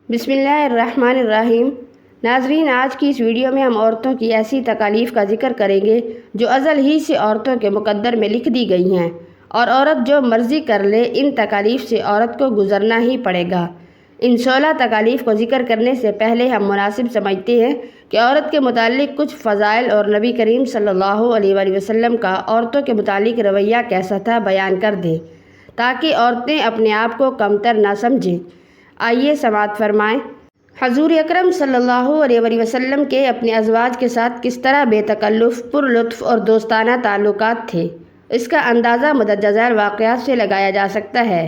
بسم اللہ الرحمن الرحیم۔ ناظرین، آج کی اس ویڈیو میں ہم عورتوں کی ایسی تکالیف کا ذکر کریں گے جو ازل ہی سے عورتوں کے مقدر میں لکھ دی گئی ہیں، اور عورت جو مرضی کر لے ان تکالیف سے عورت کو گزرنا ہی پڑے گا۔ ان 16 تکالیف کو ذکر کرنے سے پہلے ہم مناسب سمجھتے ہیں کہ عورت کے متعلق کچھ فضائل اور نبی کریم صلی اللہ علیہ وآلہ وسلم کا عورتوں کے متعلق رویہ کیسا تھا بیان کر دیں، تاکہ عورتیں اپنے آپ کو کمتر نہ سمجھیں۔ آئیے سماعت فرمائیں۔ حضور اکرم صلی اللہ علیہ وآلہ وسلم کے اپنے ازواج کے ساتھ کس طرح بے تکلف، پر لطف اور دوستانہ تعلقات تھے، اس کا اندازہ مندرجہ ذیل واقعات سے لگایا جا سکتا ہے۔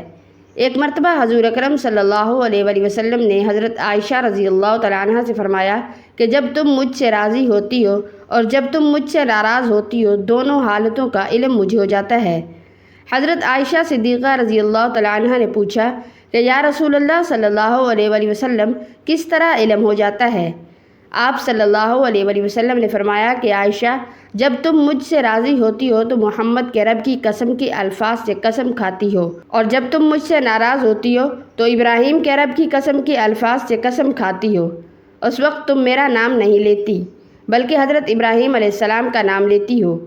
ایک مرتبہ حضور اکرم صلی اللہ علیہ وآلہ وسلم نے حضرت عائشہ رضی اللہ تعالیٰ عنہ سے فرمایا کہ جب تم مجھ سے راضی ہوتی ہو اور جب تم مجھ سے ناراض ہوتی ہو، دونوں حالتوں کا علم مجھے ہو جاتا ہے۔ حضرت عائشہ صدیقہ رضی اللہ تعالیٰ عنہ نے پوچھا کہ یا رسول اللہ صلی اللہ علیہ وآلہ وسلم، کس طرح علم ہو جاتا ہے؟ آپ صلی اللہ علیہ وآلہ وسلم نے فرمایا کہ عائشہ، جب تم مجھ سے راضی ہوتی ہو تو محمد کے رب کی قسم کے الفاظ سے قسم کھاتی ہو، اور جب تم مجھ سے ناراض ہوتی ہو تو ابراہیم کے رب کی قسم کے الفاظ سے قسم کھاتی ہو۔ اس وقت تم میرا نام نہیں لیتی بلکہ حضرت ابراہیم علیہ السلام کا نام لیتی ہو۔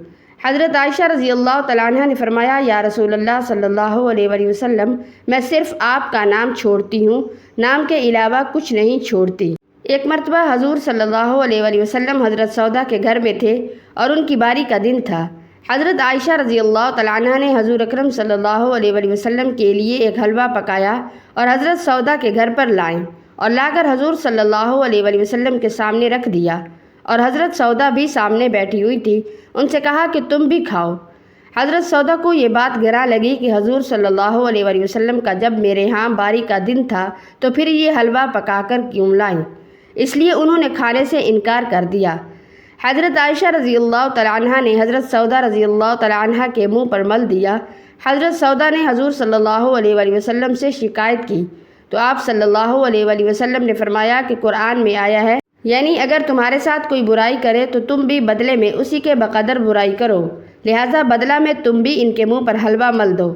حضرت عائشہ رضی اللہ تعالیٰ عنہ نے فرمایا یا رسول اللہ صلی اللہ علیہ وآلہ وسلم، میں صرف آپ کا نام چھوڑتی ہوں، نام کے علاوہ کچھ نہیں چھوڑتی۔ ایک مرتبہ حضور صلی اللہ علیہ وآلہ وسلم حضرت سودا کے گھر میں تھے اور ان کی باری کا دن تھا۔ حضرت عائشہ رضی اللہ تعالیٰ عنہ نے حضور اکرم صلی اللہ علیہ وآلہ وسلم کے لیے ایک حلوہ پکایا اور حضرت سودا کے گھر پر لائیں اور لا کر حضور صلی اللہ علیہ وآلہ وسلم کے سامنے رکھ دیا، اور حضرت سودا بھی سامنے بیٹھی ہوئی تھی۔ ان سے کہا کہ تم بھی کھاؤ۔ حضرت سودا کو یہ بات گراں لگی کہ حضور صلی اللہ علیہ وآلہ وسلم کا جب میرے ہاں باری کا دن تھا تو پھر یہ حلوہ پکا کر کیوں لائیں، اس لیے انہوں نے کھانے سے انکار کر دیا۔ حضرت عائشہ رضی اللہ تعالیٰ عنہ نے حضرت سودا رضی اللہ تعالیٰ عنہ کے منہ پر مل دیا۔ حضرت سودا نے حضور صلی اللہ علیہ وآلہ وسلم سے شکایت کی تو آپ صلی اللہ علیہ وآلہ وسلم نے فرمایا کہ قرآن میں آیا ہے، یعنی اگر تمہارے ساتھ کوئی برائی کرے تو تم بھی بدلے میں اسی کے بقدر برائی کرو، لہٰذا بدلہ میں تم بھی ان کے منہ پر حلوہ مل دو۔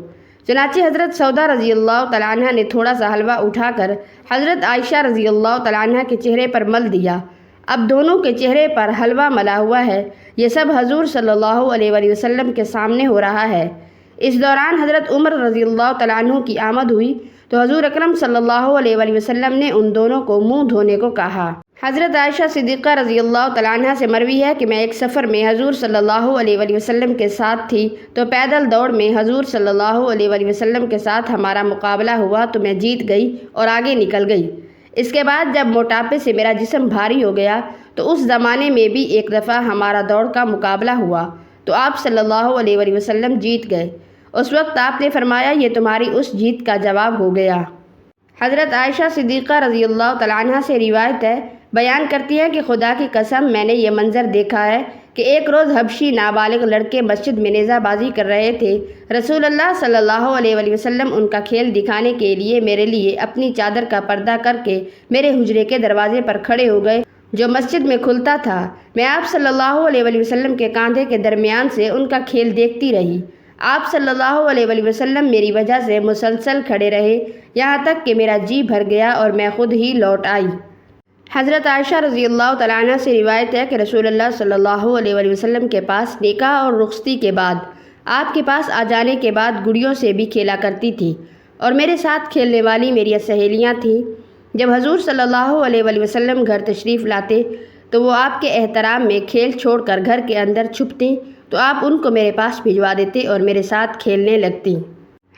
چنانچہ حضرت سودا رضی اللہ تعالیٰ عنہ نے تھوڑا سا حلوہ اٹھا کر حضرت عائشہ رضی اللہ تعالیٰ عنہ کے چہرے پر مل دیا۔ اب دونوں کے چہرے پر حلوہ ملا ہوا ہے، یہ سب حضور صلی اللہ علیہ وآلہ وسلم کے سامنے ہو رہا ہے۔ اس دوران حضرت عمر رضی اللہ تعالیٰ عنہ کی آمد ہوئی تو حضور اکرم صلی اللہ علیہ وآلہ وسلم نے ان دونوں کو منہ دھونے کو کہا۔ حضرت عائشہ صدیقہ رضی اللہ تعالیٰ عنہ سے مروی ہے کہ میں ایک سفر میں حضور صلی اللہ علیہ وآلہ وسلم کے ساتھ تھی تو پیدل دوڑ میں حضور صلی اللہ علیہ وآلہ وسلم کے ساتھ ہمارا مقابلہ ہوا تو میں جیت گئی اور آگے نکل گئی۔ اس کے بعد جب موٹاپے سے میرا جسم بھاری ہو گیا تو اس زمانے میں بھی ایک دفعہ ہمارا دوڑ کا مقابلہ ہوا تو آپ صلی اللہ علیہ وآلہ وسلم جیت گئے۔ اس وقت آپ نے فرمایا یہ تمہاری اس جیت کا جواب ہو گیا۔ حضرت عائشہ صدیقہ رضی اللہ تعالیٰ عنہ سے روایت ہے، بیان کرتی ہے کہ خدا کی قسم میں نے یہ منظر دیکھا ہے کہ ایک روز حبشی نابالغ لڑکے مسجد میں نیزہ بازی کر رہے تھے۔ رسول اللہ صلی اللہ علیہ وآلہ وسلم ان کا کھیل دکھانے کے لیے میرے لیے اپنی چادر کا پردہ کر کے میرے حجرے کے دروازے پر کھڑے ہو گئے جو مسجد میں کھلتا تھا۔ میں آپ صلی اللہ علیہ وآلہ وسلم کے کاندھے کے درمیان سے ان کا کھیل دیکھتی رہی۔ آپ صلی اللہ علیہ وآلہ وسلم میری وجہ سے مسلسل کھڑے رہے یہاں تک کہ میرا جی بھر گیا اور میں خود ہی لوٹ آئی۔ حضرت عائشہ رضی اللہ تعالیٰ عنہ سے روایت ہے کہ رسول اللہ صلی اللہ علیہ وآلہ وسلم کے پاس نکاح اور رخصتی کے بعد آپ کے پاس آ جانے کے بعد گڑیوں سے بھی کھیلا کرتی تھی، اور میرے ساتھ کھیلنے والی میری سہیلیاں تھیں۔ جب حضور صلی اللہ علیہ وآلہ وسلم گھر تشریف لاتے تو وہ آپ کے احترام میں کھیل چھوڑ کر گھر کے اندر چھپتی تو آپ ان کو میرے پاس بھجوا دیتے اور میرے ساتھ کھیلنے لگتی۔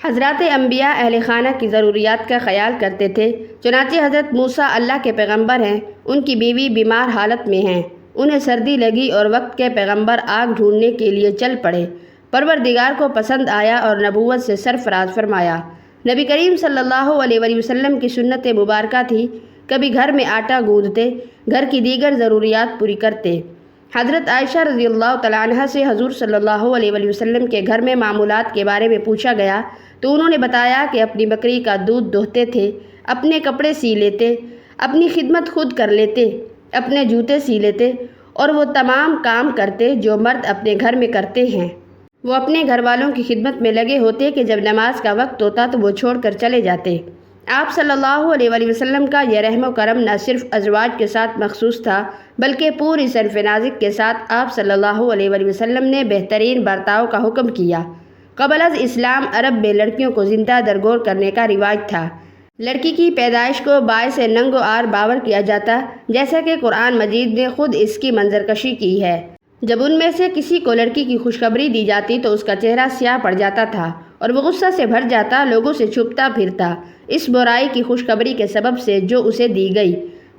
حضرات انبیاء اہل خانہ کی ضروریات کا خیال کرتے تھے، چنانچہ حضرت موسیٰ اللہ کے پیغمبر ہیں، ان کی بیوی بیمار حالت میں ہیں، انہیں سردی لگی اور وقت کے پیغمبر آگ ڈھونڈنے کے لیے چل پڑے۔ پروردگار کو پسند آیا اور نبوت سے سرفراز فرمایا۔ نبی کریم صلی اللہ علیہ وآلہ وسلم کی سنت مبارکہ تھی، کبھی گھر میں آٹا گوندھتے، گھر کی دیگر ضروریات پوری کرتے۔ حضرت عائشہ رضی اللہ تعالیٰ عنہ سے حضور صلی اللہ علیہ وآلہ وسلم کے گھر میں معمولات کے بارے میں پوچھا گیا تو انہوں نے بتایا کہ اپنی بکری کا دودھ دوہتے تھے، اپنے کپڑے سی لیتے، اپنی خدمت خود کر لیتے، اپنے جوتے سی لیتے، اور وہ تمام کام کرتے جو مرد اپنے گھر میں کرتے ہیں۔ وہ اپنے گھر والوں کی خدمت میں لگے ہوتے کہ جب نماز کا وقت ہوتا تو وہ چھوڑ کر چلے جاتے۔ آپ صلی اللہ علیہ وسلم کا یہ رحم و کرم نہ صرف ازواج کے ساتھ مخصوص تھا بلکہ پوری صنف نازک کے ساتھ آپ صلی اللہ علیہ وسلم نے بہترین برتاؤ کا حکم کیا۔ قبل از اسلام عرب میں لڑکیوں کو زندہ درگور کرنے کا رواج تھا۔ لڑکی کی پیدائش کو باعث ننگ و عار باور کیا جاتا، جیسا کہ قرآن مجید نے خود اس کی منظرکشی کی ہے۔ جب ان میں سے کسی کو لڑکی کی خوشخبری دی جاتی تو اس کا چہرہ سیاہ پڑ جاتا تھا اور وہ غصہ سے بھر جاتا، لوگوں سے چھپتا پھرتا اس برائی کی خوشخبری کے سبب سے جو اسے دی گئی۔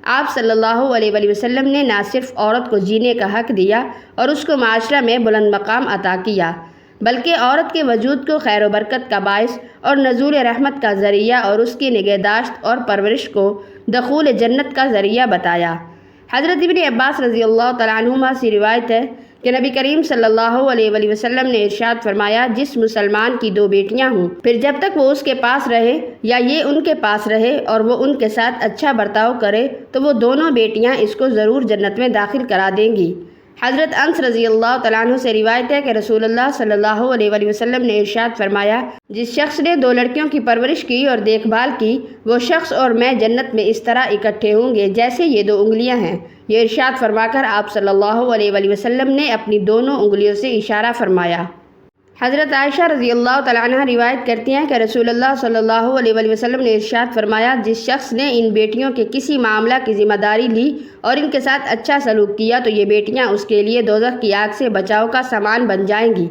آپ صلی اللہ علیہ وسلم نے نہ صرف عورت کو جینے کا حق دیا اور اس کو معاشرہ میں بلند مقام عطا کیا، بلکہ عورت کے وجود کو خیر و برکت کا باعث اور نزول رحمت کا ذریعہ اور اس کی نگہداشت اور پرورش کو دخول جنت کا ذریعہ بتایا۔ حضرت ابن عباس رضی اللہ تعالیٰ عنہما سے روایت ہے کہ نبی کریم صلی اللہ علیہ وسلم نے ارشاد فرمایا، جس مسلمان کی 2 بیٹیاں ہوں، پھر جب تک وہ اس کے پاس رہے یا یہ ان کے پاس رہے اور وہ ان کے ساتھ اچھا برتاؤ کرے تو وہ دونوں بیٹیاں اس کو ضرور جنت میں داخل کرا دیں گی۔ حضرت انس رضی اللہ تعالیٰ عنہ سے روایت ہے کہ رسول اللہ صلی اللہ علیہ وسلم نے ارشاد فرمایا، جس شخص نے 2 لڑکیوں کی پرورش کی اور دیکھ بھال کی، وہ شخص اور میں جنت میں اس طرح اکٹھے ہوں گے جیسے یہ 2 انگلیاں ہیں۔ یہ ارشاد فرما کر آپ صلی اللہ علیہ وسلم نے اپنی دونوں انگلیوں سے اشارہ فرمایا۔ حضرت عائشہ رضی اللہ تعالیٰ عنہ روایت کرتی ہیں کہ رسول اللہ صلی اللہ علیہ وسلم نے ارشاد فرمایا، جس شخص نے ان بیٹیوں کے کسی معاملہ کی ذمہ داری لی اور ان کے ساتھ اچھا سلوک کیا تو یہ بیٹیاں اس کے لیے دوزخ کی آگ سے بچاؤ کا سامان بن جائیں گی۔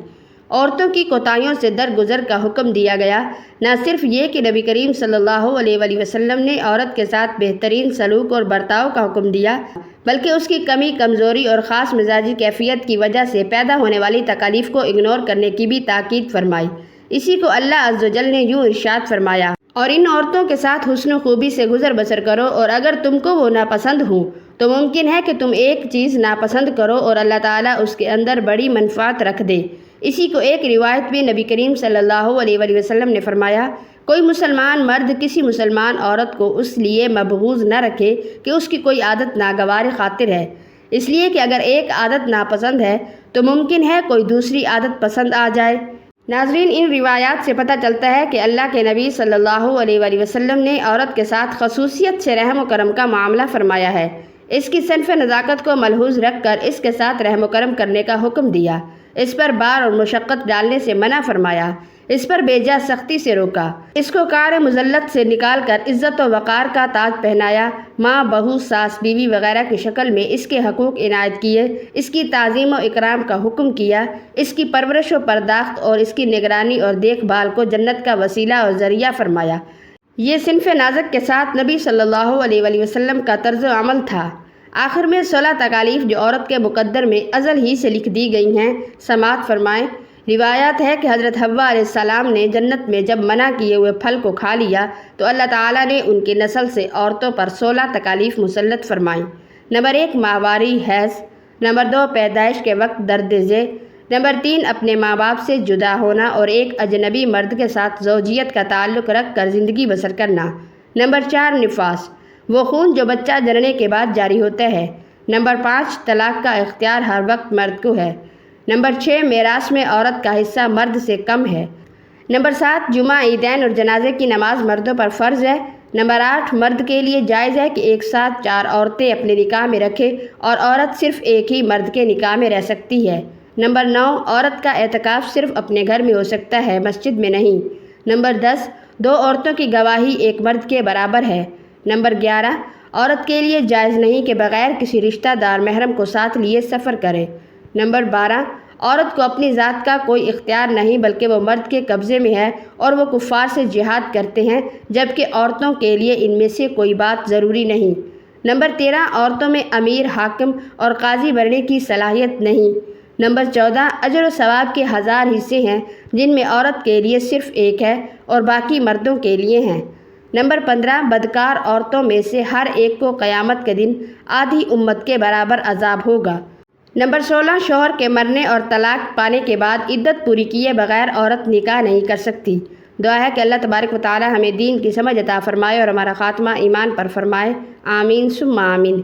عورتوں کی کوتاہیوں سے درگزر کا حکم دیا گیا۔ نہ صرف یہ کہ نبی کریم صلی اللہ علیہ وسلم نے عورت کے ساتھ بہترین سلوک اور برتاؤ کا حکم دیا، بلکہ اس کی کمی، کمزوری اور خاص مزاجی کیفیت کی وجہ سے پیدا ہونے والی تکالیف کو اگنور کرنے کی بھی تاکید فرمائی۔ اسی کو اللہ عز و جل نے یوں ارشاد فرمایا، اور ان عورتوں کے ساتھ حسن و خوبی سے گزر بسر کرو، اور اگر تم کو وہ ناپسند ہوں تو ممکن ہے کہ تم ایک چیز ناپسند کرو اور اللہ تعالیٰ اس کے اندر بڑی منفعت رکھ دے۔ اسی کو ایک روایت میں نبی کریم صلی اللہ علیہ وسلم نے فرمایا، کوئی مسلمان مرد کسی مسلمان عورت کو اس لیے مبغوض نہ رکھے کہ اس کی کوئی عادت ناگوار خاطر ہے، اس لیے کہ اگر ایک عادت ناپسند ہے تو ممکن ہے کوئی دوسری عادت پسند آ جائے۔ ناظرین، ان روایات سے پتہ چلتا ہے کہ اللہ کے نبی صلی اللہ علیہ وسلم نے عورت کے ساتھ خصوصیت سے رحم و کرم کا معاملہ فرمایا ہے۔ اس کی صنف نزاکت کو ملحوظ رکھ کر اس کے ساتھ رحم و کرم کرنے کا حکم دیا، اس پر بار اور مشقت ڈالنے سے منع فرمایا، اس پر بے جا سختی سے روکا، اس کو کار مذلت سے نکال کر عزت و وقار کا تاج پہنایا، ماں، بہو، ساس، بیوی وغیرہ کی شکل میں اس کے حقوق عنایت کیے، اس کی تعظیم و اکرام کا حکم کیا، اس کی پرورش و پرداخت اور اس کی نگرانی اور دیکھ بھال کو جنت کا وسیلہ اور ذریعہ فرمایا۔ یہ صنف نازک کے ساتھ نبی صلی اللہ علیہ وسلم کا طرز عمل تھا۔ آخر میں 16 تکالیف جو عورت کے مقدر میں ازل ہی سے لکھ دی گئی ہیں، سماعت فرمائیں۔ روایات ہے کہ حضرت حوا علیہ السلام نے جنت میں جب منع کیے ہوئے پھل کو کھا لیا تو اللہ تعالیٰ نے ان کی نسل سے عورتوں پر 16 تکالیف مسلط فرمائیں۔ نمبر 1، ماہواری حیض۔ نمبر 2، پیدائش کے وقت درد ذیل۔ نمبر 3، اپنے ماں باپ سے جدا ہونا اور ایک اجنبی مرد کے ساتھ زوجیت کا تعلق رکھ کر زندگی بسر کرنا۔ نمبر 4، نفاس، وہ خون جو بچہ جننے کے بعد جاری ہوتا ہے۔ نمبر 5، طلاق کا اختیار ہر وقت مرد کو ہے۔ نمبر 6، میراث میں عورت کا حصہ مرد سے کم ہے۔ نمبر 7، جمعہ، عیدین اور جنازے کی نماز مردوں پر فرض ہے۔ نمبر 8، مرد کے لیے جائز ہے کہ ایک ساتھ 4 عورتیں اپنے نکاح میں رکھے اور عورت صرف ایک ہی مرد کے نکاح میں رہ سکتی ہے۔ نمبر 9، عورت کا اعتکاف صرف اپنے گھر میں ہو سکتا ہے، مسجد میں نہیں۔ نمبر 10، 2 عورتوں کی گواہی ایک مرد کے برابر ہے۔ نمبر 11، عورت کے لیے جائز نہیں کہ بغیر کسی رشتہ دار محرم کو ساتھ لیے سفر کرے۔ نمبر 12، عورت کو اپنی ذات کا کوئی اختیار نہیں بلکہ وہ مرد کے قبضے میں ہے اور وہ کفار سے جہاد کرتے ہیں، جبکہ عورتوں کے لیے ان میں سے کوئی بات ضروری نہیں۔ نمبر 13، عورتوں میں امیر، حاکم اور قاضی بننے کی صلاحیت نہیں۔ نمبر 14، اجر و ثواب کے 1000 حصے ہیں جن میں عورت کے لیے صرف ایک ہے اور باقی مردوں کے لیے ہیں۔ نمبر 15، بدکار عورتوں میں سے ہر ایک کو قیامت کے دن آدھی امت کے برابر عذاب ہوگا۔ نمبر 16، شوہر کے مرنے اور طلاق پانے کے بعد عدت پوری کیے بغیر عورت نکاح نہیں کر سکتی۔ دعا ہے کہ اللہ تبارک و تعالی ہمیں دین کی سمجھ عطا فرمائے اور ہمارا خاتمہ ایمان پر فرمائے۔ آمین ثم آمین۔